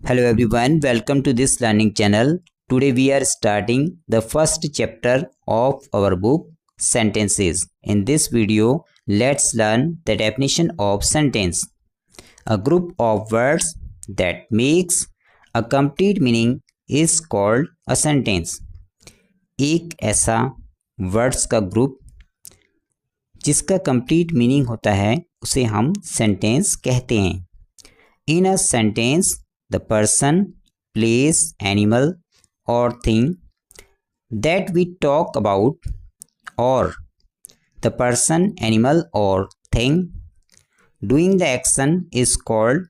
Hello everyone, welcome to this learning channel. Today we are starting the first chapter of our book Sentences. In this video, let's learn the definition of sentence. A group of words that makes a complete meaning is called a sentence. एक ऐसा words का group जिसका complete meaning होता है उसे हम sentence कहते हैं. In a sentence, the person, place, animal or thing that we talk about or the person, animal or thing doing the action is called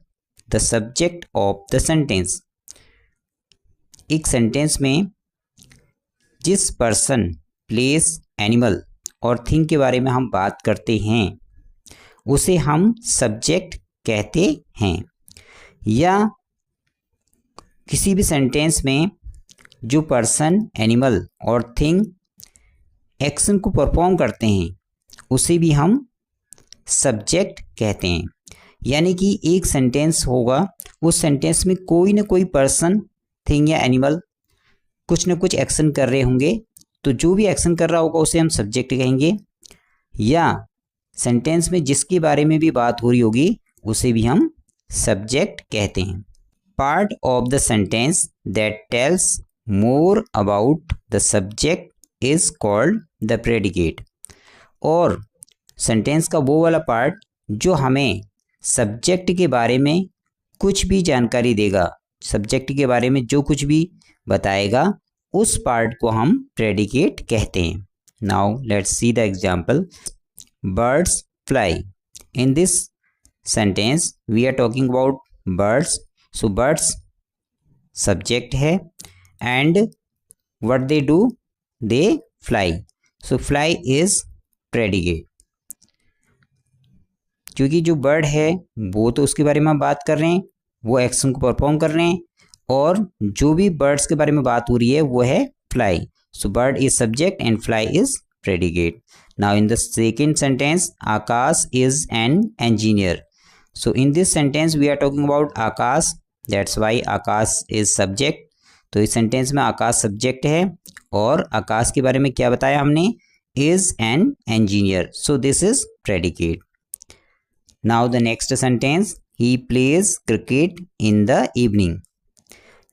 the subject of the sentence. एक sentence में जिस person, place, animal और thing के बारे में हम बात करते हैं उसे हम सब्जेक्ट कहते हैं. या किसी भी सेंटेंस में जो पर्सन, एनिमल और थिंग एक्शन को परफॉर्म करते हैं उसे भी हम सब्जेक्ट कहते हैं. यानी कि एक सेंटेंस होगा, उस सेंटेंस में कोई ना कोई पर्सन, थिंग या एनिमल कुछ ना कुछ एक्शन कर रहे होंगे, तो जो भी एक्शन कर रहा होगा उसे हम सब्जेक्ट कहेंगे. या सेंटेंस में जिसके बारे में भी बात हो रही होगी उसे भी हम सब्जेक्ट कहते हैं. Part of the sentence that tells more about the subject is called the predicate. और सेंटेंस का वो वाला पार्ट जो हमें सब्जेक्ट के बारे में कुछ भी जानकारी देगा, सब्जेक्ट के बारे में जो कुछ भी बताएगा, उस पार्ट को हम प्रेडिकेट कहते हैं. Now let's see the example. Birds fly. In this sentence we are talking about birds. So birds subject है and what they do, they fly. So fly is predicate. क्योंकि जो बर्ड है वो तो उसके बारे में हम बात कर रहे हैं, वो एक्शन को परफॉर्म कर रहे हैं, और जो भी बर्ड्स के बारे में बात हो रही है वो है fly. So bird is subject and fly is predicate. Now in the second sentence, Akash is an engineer. So in this sentence we are talking about Akash, that's why Akash is subject. तो इस sentence में आकाश subject है और आकाश के बारे में क्या बताया हमने, is an engineer. So this is predicate. Now the next sentence, he plays cricket in the evening.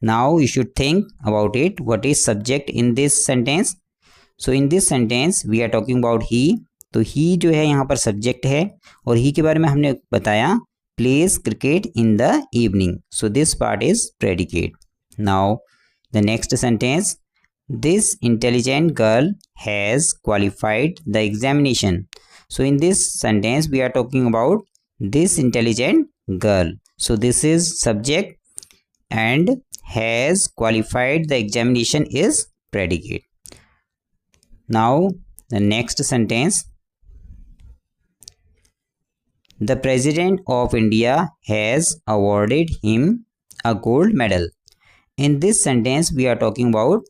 Now you should think about it, what is subject in this sentence. So in this sentence we are talking about he. तो he जो है यहाँ पर subject है और he के बारे में हमने बताया plays cricket in the evening. So this part is predicate. Now the next sentence, this intelligent girl has qualified the examination. So in this sentence we are talking about this intelligent girl. So this is subject and has qualified the examination is predicate. Now the next sentence, the President of India has awarded him a gold medal. In this sentence we are talking about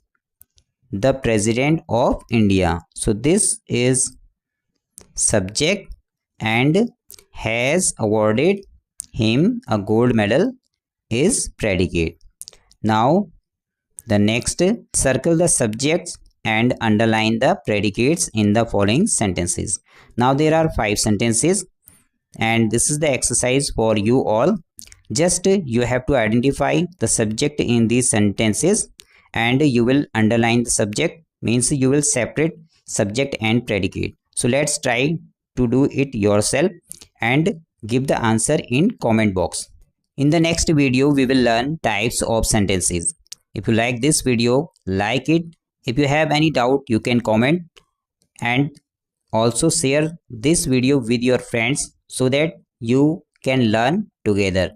the President of India. So this is subject and has awarded him a gold medal is predicate. Now the next, circle the subjects and underline the predicates in the following sentences. Now there are 5 sentences and this is the exercise for you all. Just you have to identify the subject in these sentences and you will underline the subject, means you will separate subject and predicate. So let's try to do it yourself and give the answer in comment box. In the next video we will learn types of sentences. If you like this video, like it. If you have any doubt, you can comment and also share this video with your friends so that you can learn together.